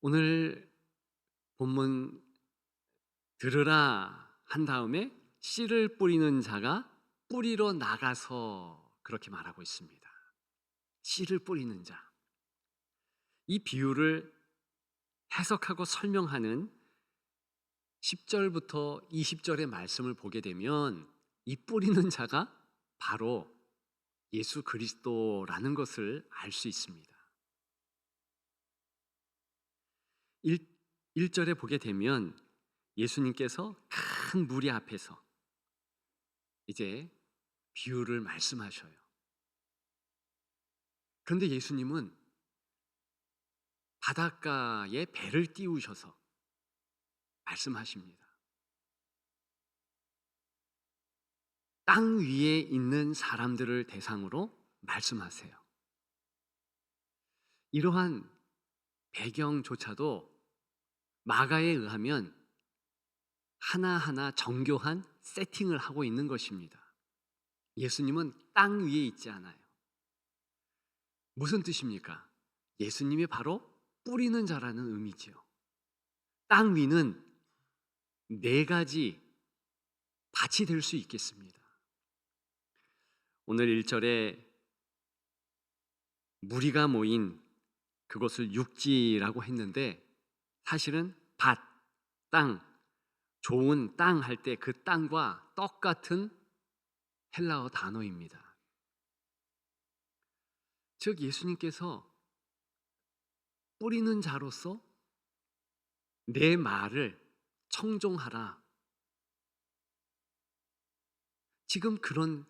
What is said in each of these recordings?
오늘 본문 들으라 한 다음에 씨를 뿌리는 자가 뿌리러 나가서 그렇게 말하고 있습니다. 씨를 뿌리는 자. 이 비유를 해석하고 설명하는 10절부터 20절의 말씀을 보게 되면 이 뿌리는 자가 바로 예수 그리스도라는 것을 알 수 있습니다. 1, 일절에 보게 되면 예수님께서 큰 무리 앞에서 이제 비유를 말씀하셔요. 그런데 예수님은 바닷가에 배를 띄우셔서 말씀하십니다. 땅 위에 있는 사람들을 대상으로 말씀하세요. 이러한 배경조차도 마가에 의하면 하나하나 정교한 세팅을 하고 있는 것입니다. 예수님은 땅 위에 있지 않아요. 무슨 뜻입니까? 예수님이 바로 뿌리는 자라는 의미지요. 땅 위는 네 가지 밭이 될 수 있겠습니다. 오늘 1절에 무리가 모인 그것을 육지라고 했는데 사실은 밭, 땅, 좋은 땅 할 때 그 땅과 똑같은 헬라어 단어입니다. 즉 예수님께서 뿌리는 자로서 내 말을 청종하라. 지금 그런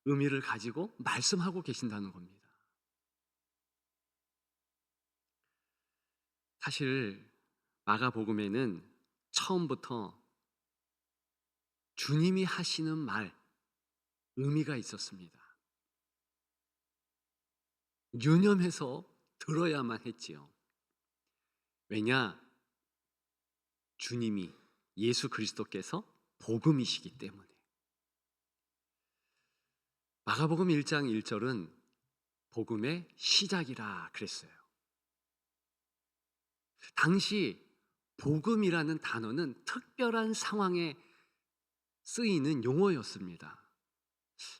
의미를 가지고 말씀하고 계신다는 겁니다. 사실 마가복음에는 처음부터 주님이 하시는 말 의미가 있었습니다. 유념해서 들어야만 했지요. 왜냐? 주님이 예수 그리스도께서 복음이시기 때문에. 마가복음 1장 1절은 복음의 시작이라 그랬어요. 당시 복음이라는 단어는 특별한 상황에 쓰이는 용어였습니다.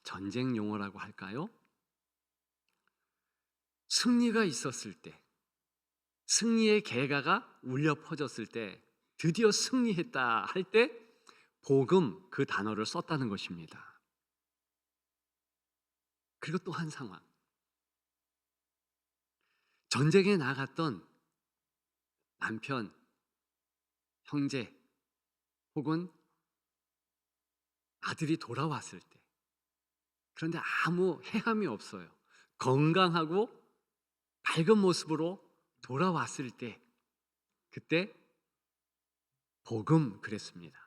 전쟁 용어라고 할까요? 승리가 있었을 때, 승리의 개가가 울려 퍼졌을 때, 드디어 승리했다 할 때 복음 그 단어를 썼다는 것입니다. 그리고 또 한 상황. 전쟁에 나갔던 남편, 형제 혹은 아들이 돌아왔을 때, 그런데 아무 해함이 없어요. 건강하고 밝은 모습으로 돌아왔을 때, 그때 복음 그랬습니다.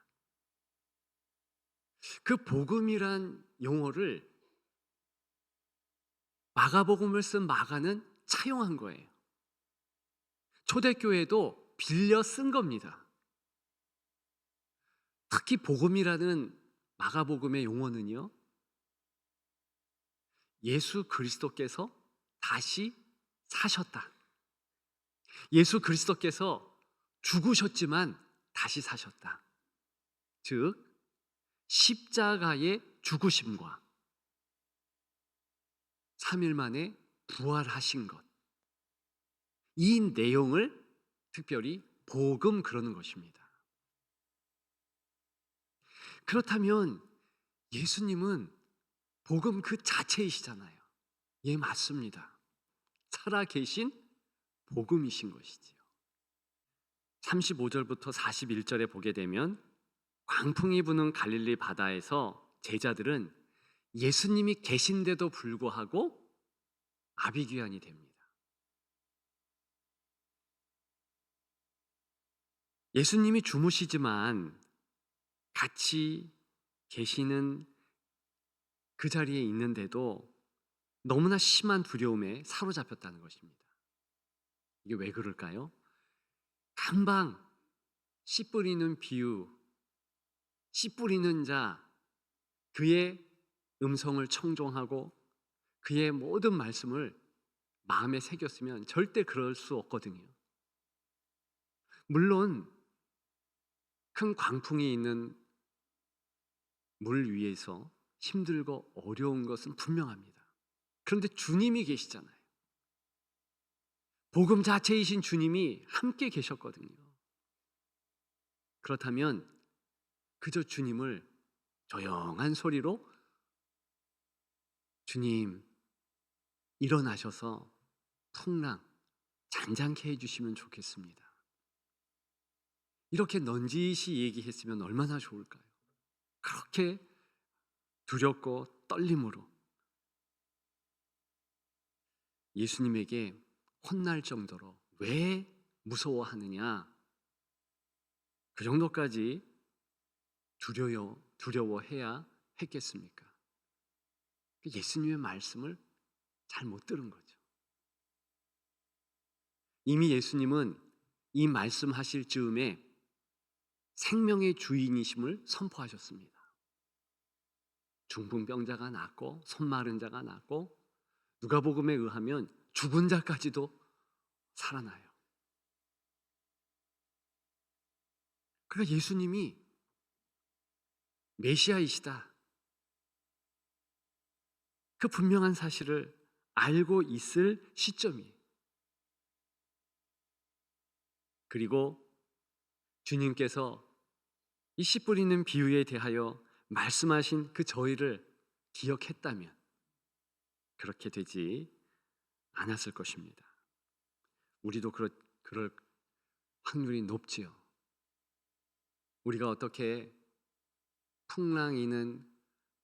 그 복음이란 용어를 마가복음을 쓴 마가는 차용한 거예요. 초대교회도 빌려 쓴 겁니다. 특히 복음이라는 마가복음의 용어는요, 예수 그리스도께서 다시 사셨다. 예수 그리스도께서 죽으셨지만 다시 사셨다. 즉 십자가의 죽으심과 3일 만에 부활하신 것, 이 내용을 특별히 복음 그러는 것입니다. 그렇다면 예수님은 복음 그 자체이시잖아요. 예, 맞습니다. 살아계신 복음이신 것이지요. 35절부터 41절에 보게 되면 광풍이 부는 갈릴리 바다에서 제자들은 예수님이 계신데도 불구하고 아비규환이 됩니다. 예수님이 주무시지만 같이 계시는 그 자리에 있는데도 너무나 심한 두려움에 사로잡혔다는 것입니다. 이게 왜 그럴까요? 금방 씨 뿌리는 비유, 씨 뿌리는 자, 그의 음성을 청종하고 그의 모든 말씀을 마음에 새겼으면 절대 그럴 수 없거든요. 물론 큰 광풍이 있는 물 위에서 힘들고 어려운 것은 분명합니다. 그런데 주님이 계시잖아요. 복음 자체이신 주님이 함께 계셨거든요. 그렇다면 그저 주님을 조용한 소리로 주님 일어나셔서 풍랑 잔잔케 해주시면 좋겠습니다. 이렇게 넌지시 얘기했으면 얼마나 좋을까요? 그렇게 두렵고 떨림으로 예수님에게 혼날 정도로 왜 무서워하느냐, 그 정도까지 두려워해야 했겠습니까? 예수님의 말씀을 잘 못 들은 거죠. 이미 예수님은 이 말씀하실 즈음에 생명의 주인이심을 선포하셨습니다. 중풍병자가 낫고 손 마른 자가 낫고 누가복음에 의하면 죽은 자까지도 살아나요. 그러니까 예수님이 메시아이시다, 그 분명한 사실을 알고 있을 시점이에요. 그리고 주님께서 이 씨 뿌리는 비유에 대하여 말씀하신 그 저희를 기억했다면 그렇게 되지 않았을 것입니다. 우리도 그럴 확률이 높지요. 우리가 어떻게 풍랑이는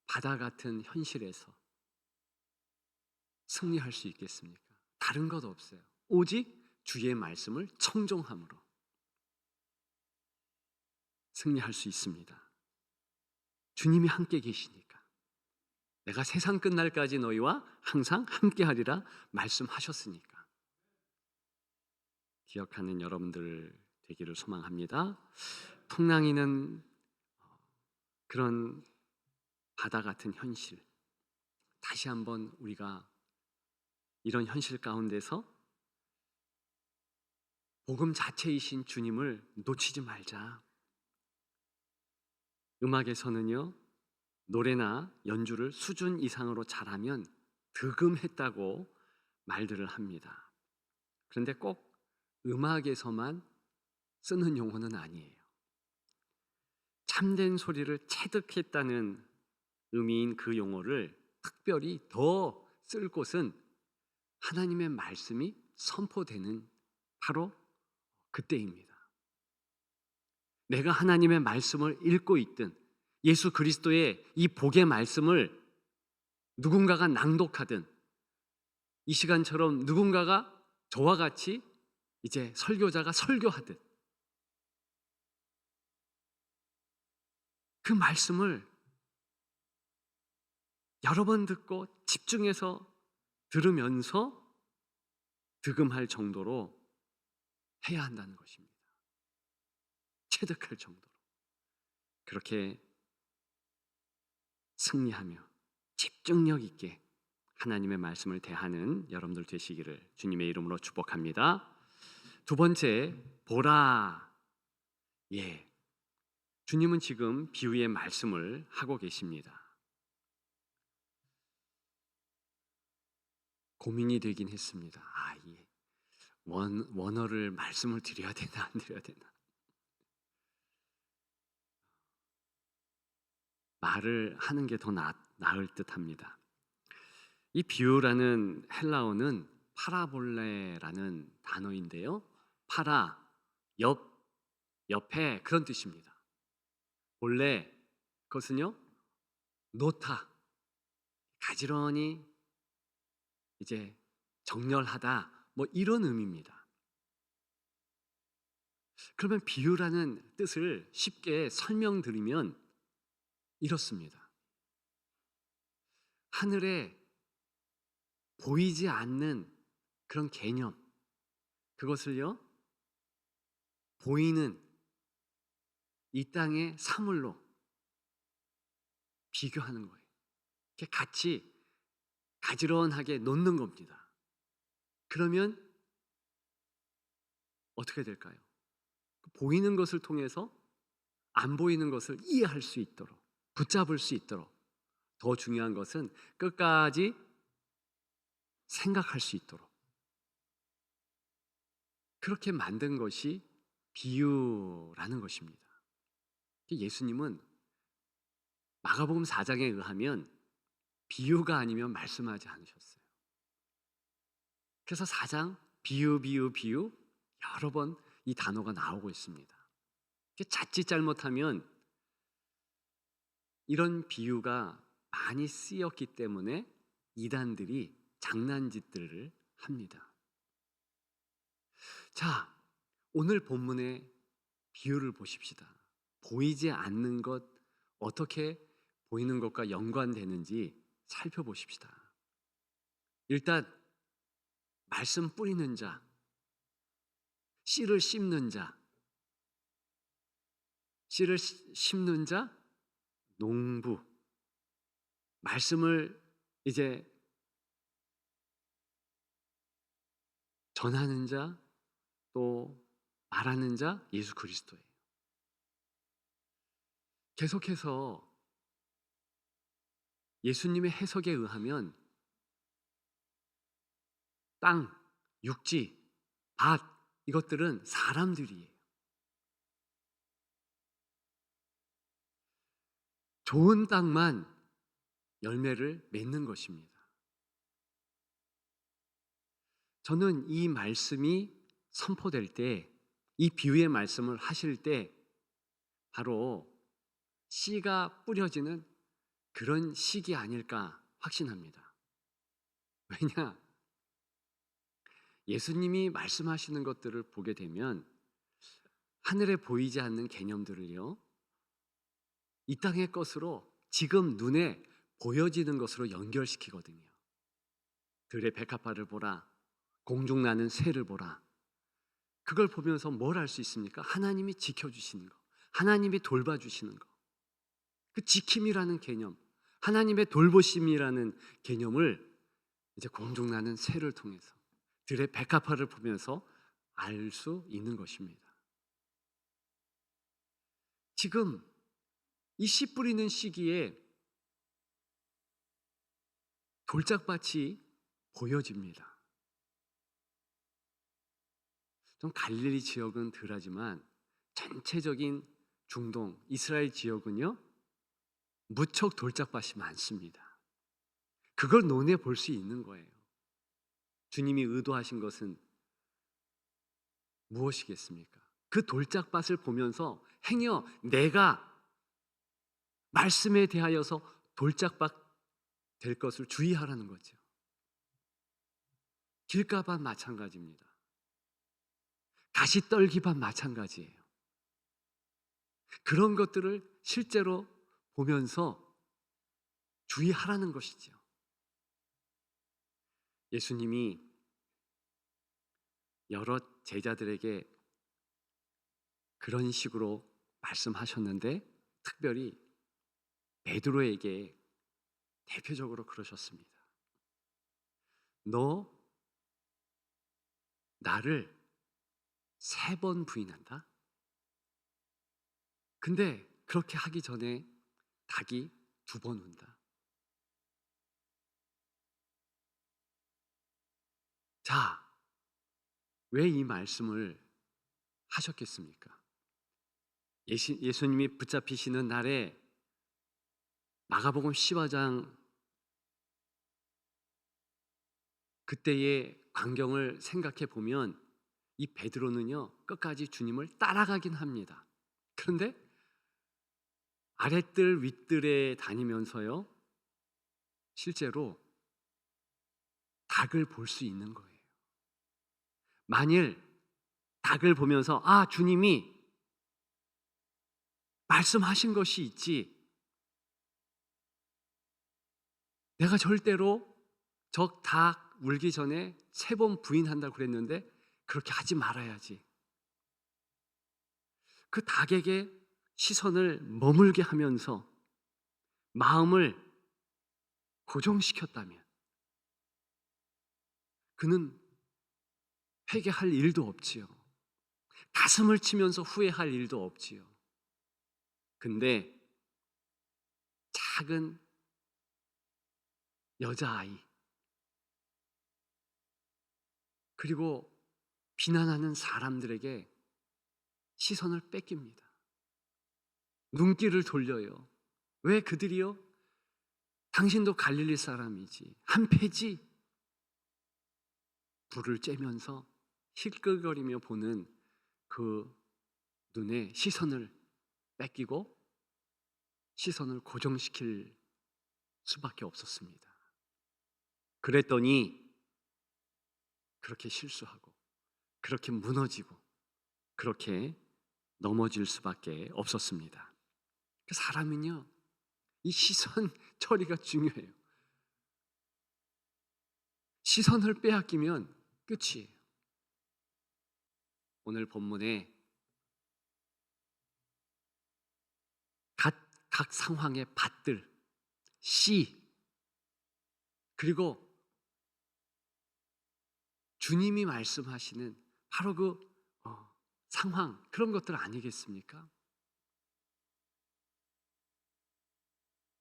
바다 같은 현실에서 승리할 수 있겠습니까? 다른 것 없어요. 오직 주의 말씀을 청종함으로 승리할 수 있습니다. 주님이 함께 계시니까. 내가 세상 끝날까지 너희와 항상 함께하리라 말씀하셨으니까. 기억하는 여러분들 되기를 소망합니다. 풍랑이는 그런 바다 같은 현실, 다시 한번 우리가 이런 현실 가운데서 복음 자체이신 주님을 놓치지 말자. 음악에서는요, 노래나 연주를 수준 이상으로 잘하면 득음했다고 말들을 합니다. 그런데 꼭 음악에서만 쓰는 용어는 아니에요. 참된 소리를 체득했다는 의미인 그 용어를 특별히 더 쓸 곳은 하나님의 말씀이 선포되는 바로 그때입니다. 내가 하나님의 말씀을 읽고 있든 예수 그리스도의 이 복의 말씀을 누군가가 낭독하든 이 시간처럼 누군가가 저와 같이 이제 설교자가 설교하듯 그 말씀을 여러 번 듣고 집중해서 들으면서 득음할 정도로 해야 한다는 것입니다. 체득할 정도로. 그렇게 승리하며 집중력 있게 하나님의 말씀을 대하는 여러분들 되시기를 주님의 이름으로 축복합니다. 두 번째, 보라. 예, 주님은 지금 비유의 말씀을 하고 계십니다. 고민이 되긴 했습니다. 이 원어를 말씀을 드려야 되나 안 드려야 되나. 말을 하는 게 더 나을 듯합니다. 이 비유라는 헬라어는 파라볼레라는 단어인데요. 파라, 옆에 그런 뜻입니다. 본래 그것은요, 놓다, 가지런히 이제 정렬하다, 뭐 이런 의미입니다. 그러면 비유라는 뜻을 쉽게 설명드리면 이렇습니다. 하늘에 보이지 않는 그런 개념, 그것을요, 보이는 이 땅의 사물로 비교하는 거예요. 이렇게 같이 가지런하게 놓는 겁니다. 그러면 어떻게 될까요? 보이는 것을 통해서 안 보이는 것을 이해할 수 있도록, 붙잡을 수 있도록, 더 중요한 것은 끝까지 생각할 수 있도록 그렇게 만든 것이 비유라는 것입니다. 예수님은 마가복음 4장에 의하면 비유가 아니면 말씀하지 않으셨어요. 그래서 4장 비유 비유 비유 여러 번 이 단어가 나오고 있습니다. 자칫 잘못하면 이런 비유가 많이 쓰였기 때문에 이단들이 장난짓들을 합니다. 자, 오늘 본문의 비유를 보십시다. 보이지 않는 것 어떻게 보이는 것과 연관되는지 살펴보십시다. 일단 말씀 뿌리는 자, 씨를 심는 자, 씨를 심는 자, 농부, 말씀을 이제 전하는 자, 또 말하는 자, 예수 그리스도예요. 계속해서 예수님의 해석에 의하면 땅, 육지, 밭 이것들은 사람들이에요. 좋은 땅만 열매를 맺는 것입니다. 저는 이 말씀이 선포될 때, 이 비유의 말씀을 하실 때 바로 씨가 뿌려지는 그런 시기 아닐까 확신합니다. 왜냐? 예수님이 말씀하시는 것들을 보게 되면 하늘에 보이지 않는 개념들을요, 이 땅의 것으로 지금 눈에 보여지는 것으로 연결시키거든요. 들의 백합화를 보라, 공중 나는 새를 보라. 그걸 보면서 뭘 알 수 있습니까? 하나님이 지켜주시는 거, 하나님이 돌봐주시는 거, 그 지킴이라는 개념, 하나님의 돌보심이라는 개념을 이제 공중 나는 새를 통해서, 들의 백합화를 보면서 알 수 있는 것입니다. 지금 이 씨 뿌리는 시기에 돌짝밭이 보여집니다. 좀 갈릴리 지역은 덜하지만 전체적인 중동, 이스라엘 지역은요 무척 돌짝밭이 많습니다. 그걸 논해 볼 수 있는 거예요. 주님이 의도하신 것은 무엇이겠습니까? 그 돌짝밭을 보면서 행여 내가 말씀에 대하여서 돌짝밭 될 것을 주의하라는 거죠. 길가밭 마찬가지입니다. 가시떨기밭 마찬가지예요. 그런 것들을 실제로 보면서 주의하라는 것이죠. 예수님이 여러 제자들에게 그런 식으로 말씀하셨는데 특별히 베드로에게 대표적으로 그러셨습니다. 너 나를 3번 부인한다? 근데 그렇게 하기 전에 닭이 2번 운다. 자, 왜 이 말씀을 하셨겠습니까? 예수님이 붙잡히시는 날에 마가복음 15장 그때의 광경을 생각해 보면 이 베드로는요 끝까지 주님을 따라가긴 합니다. 그런데 아랫뜰 윗뜰에 다니면서요 실제로 닭을 볼 수 있는 거예요. 만일 닭을 보면서 아 주님이 말씀하신 것이 있지, 내가 절대로 저 닭 울기 전에 3번 부인한다고 그랬는데 그렇게 하지 말아야지. 그 닭에게 시선을 머물게 하면서 마음을 고정시켰다면 그는 회개할 일도 없지요. 가슴을 치면서 후회할 일도 없지요. 근데 작은 여자아이, 그리고 비난하는 사람들에게 시선을 뺏깁니다. 눈길을 돌려요. 왜 그들이요? 당신도 갈릴리 사람이지, 한패지. 불을 쬐면서 힐끌거리며 보는 그 눈에 시선을 뺏기고 시선을 고정시킬 수밖에 없었습니다. 그랬더니 그렇게 실수하고 그렇게 무너지고 그렇게 넘어질 수밖에 없었습니다. 그 사람은요, 이 시선 처리가 중요해요. 시선을 빼앗기면 끝이에요. 오늘 본문에 각 상황의 밭들, 씨, 그리고 주님이 말씀하시는 바로 그 상황, 그런 것들 아니겠습니까?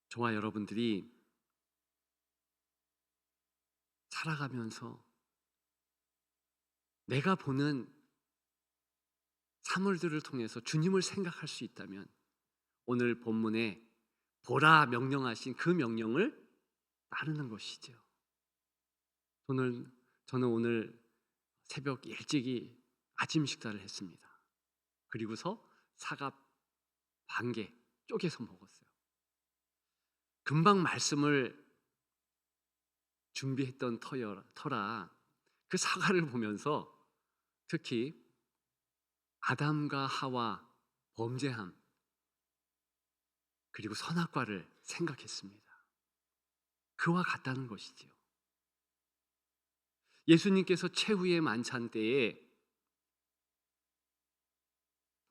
저와 여러분들이 살아가면서 내가 보는 사물들을 통해서 주님을 생각할 수 있다면 오늘 본문에 보라 명령하신 그 명령을 따르는 것이죠. 저는 오늘 새벽 일찍이 아침 식사를 했습니다. 그리고서 사과 반 개 쪼개서 먹었어요. 금방 말씀을 준비했던 터라 그 사과를 보면서 특히 아담과 하와 범죄함, 그리고 선악과를 생각했습니다. 그와 같다는 것이지요. 예수님께서 최후의 만찬 때에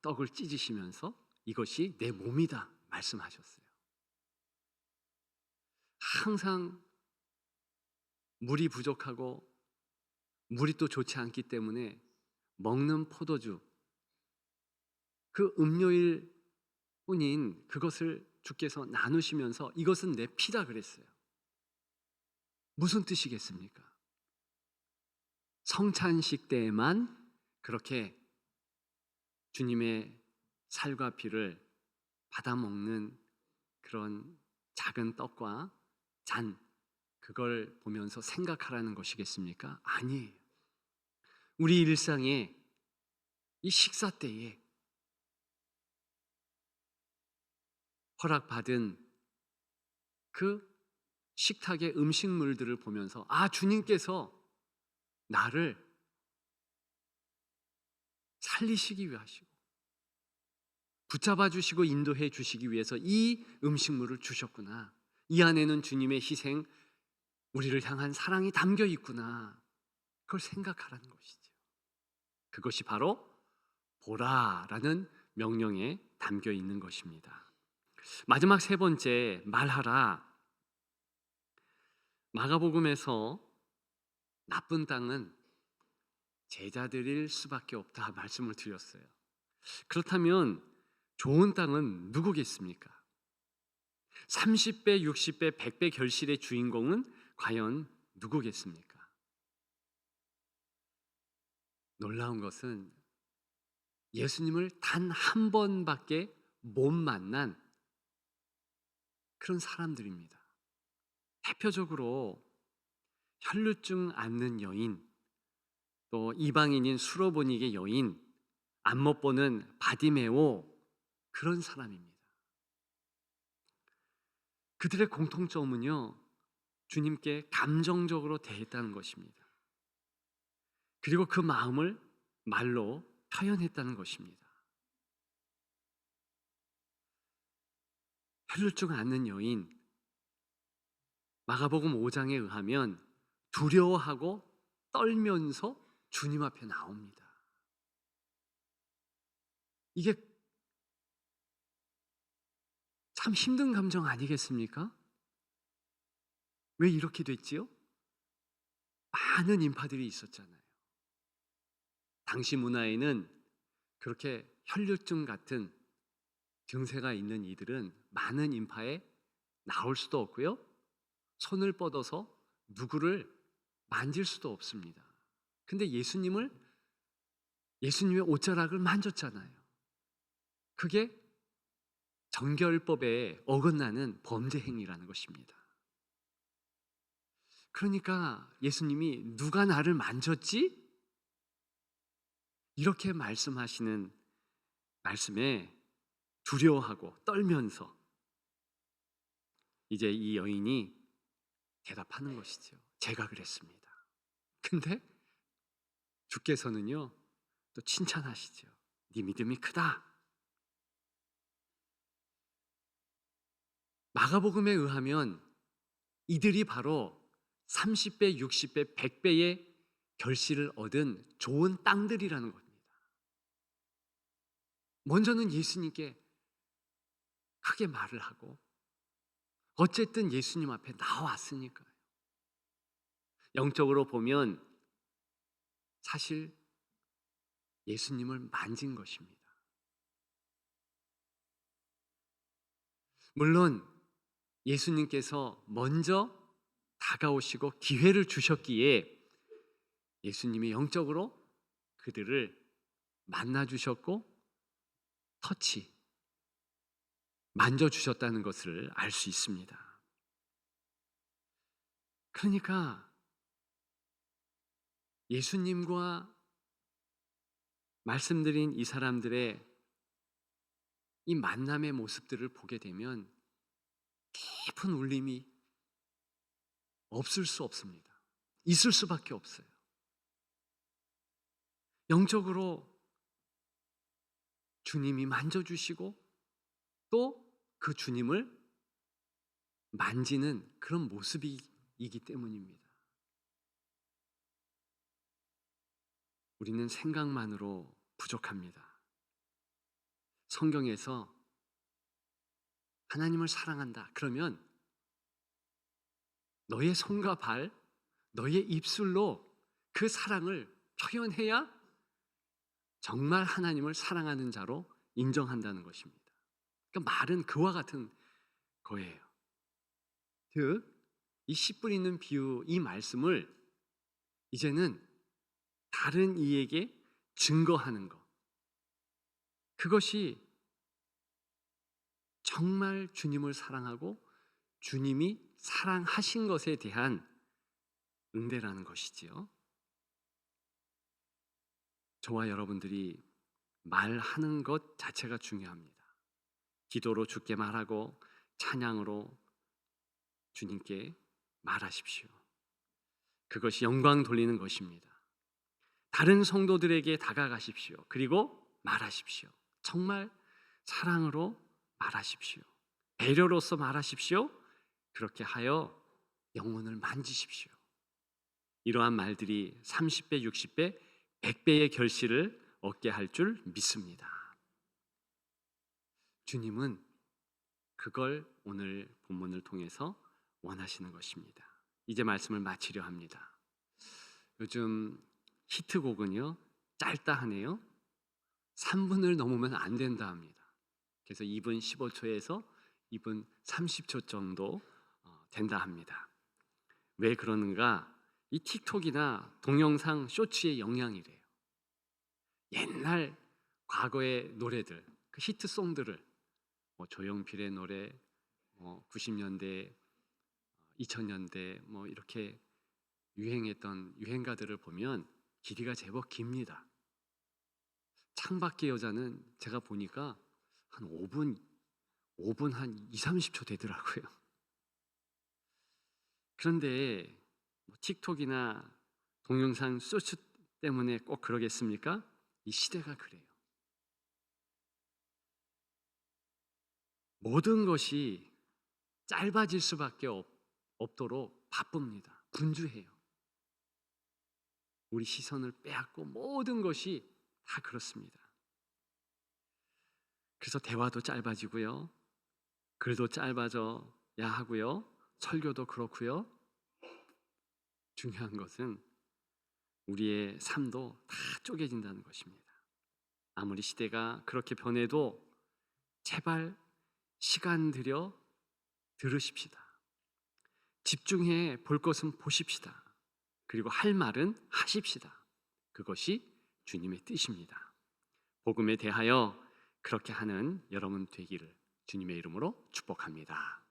떡을 찢으시면서 이것이 내 몸이다 말씀하셨어요. 항상 물이 부족하고 물이 또 좋지 않기 때문에 먹는 포도주, 그 음료일 뿐인 그것을 주께서 나누시면서 이것은 내 피다 그랬어요. 무슨 뜻이겠습니까? 성찬식 때에만 그렇게 주님의 살과 피를 받아먹는 그런 작은 떡과 잔, 그걸 보면서 생각하라는 것이겠습니까? 아니에요. 우리 일상에 이 식사 때에 허락받은 그 식탁의 음식물들을 보면서 주님께서 나를 살리시기 위하시고 붙잡아 주시고 인도해 주시기 위해서 이 음식물을 주셨구나. 이 안에는 주님의 희생, 우리를 향한 사랑이 담겨 있구나. 그걸 생각하라는 것이죠. 그것이 바로 보라라는 명령에 담겨 있는 것입니다. 마지막 세 번째, 말하라. 마가복음에서 나쁜 땅은 제자들일 수밖에 없다 말씀을 드렸어요. 그렇다면 좋은 땅은 누구겠습니까? 30배, 60배, 100배 결실의 주인공은 과연 누구겠습니까? 놀라운 것은 예수님을 단 한 번밖에 못 만난 그런 사람들입니다. 대표적으로 혈루증 앓는 여인, 또 이방인인 수로보닉의 여인, 안 못 보는 바디메오, 그런 사람입니다. 그들의 공통점은요, 주님께 감정적으로 대했다는 것입니다. 그리고 그 마음을 말로 표현했다는 것입니다. 혈루증 앓는 여인, 마가복음 5장에 의하면 두려워하고 떨면서 주님 앞에 나옵니다. 이게 참 힘든 감정 아니겠습니까? 왜 이렇게 됐지요? 많은 인파들이 있었잖아요. 당시 문화에는 그렇게 혈류증 같은 증세가 있는 이들은 많은 인파에 나올 수도 없고요. 손을 뻗어서 누구를 만질 수도 없습니다. 근데 예수님의 옷자락을 만졌잖아요. 그게 정결법에 어긋나는 범죄 행위라는 것입니다. 그러니까 예수님이 누가 나를 만졌지? 이렇게 말씀하시는 말씀에 두려워하고 떨면서 이제 이 여인이 대답하는 것이죠. 제가 그랬습니다. 근데 주께서는요, 또 칭찬하시죠. 네 믿음이 크다. 마가복음에 의하면 이들이 바로 30배, 60배, 100배의 결실을 얻은 좋은 땅들이라는 겁니다. 먼저는 예수님께 크게 말을 하고 어쨌든 예수님 앞에 나왔으니까요. 영적으로 보면 사실 예수님을 만진 것입니다. 물론 예수님께서 먼저 다가오시고 기회를 주셨기에 예수님이 영적으로 그들을 만나주셨고 만져주셨다는 것을 알 수 있습니다. 그러니까 예수님과 말씀드린 이 사람들의 이 만남의 모습들을 보게 되면 깊은 울림이 없을 수 없습니다. 있을 수밖에 없어요. 영적으로 주님이 만져주시고 또 그 주님을 만지는 그런 모습이기 때문입니다. 우리는 생각만으로 부족합니다. 성경에서 하나님을 사랑한다. 그러면 너의 손과 발, 너의 입술로 그 사랑을 표현해야 정말 하나님을 사랑하는 자로 인정한다는 것입니다. 그러니까 말은 그와 같은 거예요. 즉, 이 씨 뿌리는 비유, 이 말씀을 이제는 다른 이에게 증거하는 것. 그것이 정말 주님을 사랑하고 주님이 사랑하신 것에 대한 응대라는 것이지요. 저와 여러분들이 말하는 것 자체가 중요합니다. 기도로 주께 말하고 찬양으로 주님께 말하십시오. 그것이 영광 돌리는 것입니다. 다른 성도들에게 다가가십시오. 그리고 말하십시오. 정말 사랑으로 말하십시오. 배려로서 말하십시오. 그렇게 하여 영혼을 만지십시오. 이러한 말들이 30배, 60배, 100배의 결실을 얻게 할 줄 믿습니다. 주님은 그걸 오늘 본문을 통해서 원하시는 것입니다. 이제 말씀을 마치려 합니다. 요즘 히트곡은요, 짧다 하네요. 3분을 넘으면 안 된다 합니다. 그래서 2분 15초에서 2분 30초 정도 된다 합니다. 왜 그러는가? 이 틱톡이나 동영상 쇼츠의 영향이래요. 옛날 과거의 노래들, 그 히트송들을 조용필의 노래, 90년대, 2000년대 이렇게 유행했던 유행가들을 보면 길이가 제법 깁니다. 창밖의 여자는 제가 보니까 한 5분 한 2, 30초 되더라고요. 그런데 틱톡이나 동영상 쇼츠 때문에 꼭 그러겠습니까? 이 시대가 그래요. 모든 것이 짧아질 수밖에 없도록 바쁩니다. 분주해요. 우리 시선을 빼앗고 모든 것이 다 그렇습니다. 그래서 대화도 짧아지고요. 글도 짧아져야 하고요. 설교도 그렇고요. 중요한 것은 우리의 삶도 다 쪼개진다는 것입니다. 아무리 시대가 그렇게 변해도 제발 시간 들여 들으십시다. 집중해 볼 것은 보십시다. 그리고 할 말은 하십시다. 그것이 주님의 뜻입니다. 복음에 대하여 그렇게 하는 여러분 되기를 주님의 이름으로 축복합니다.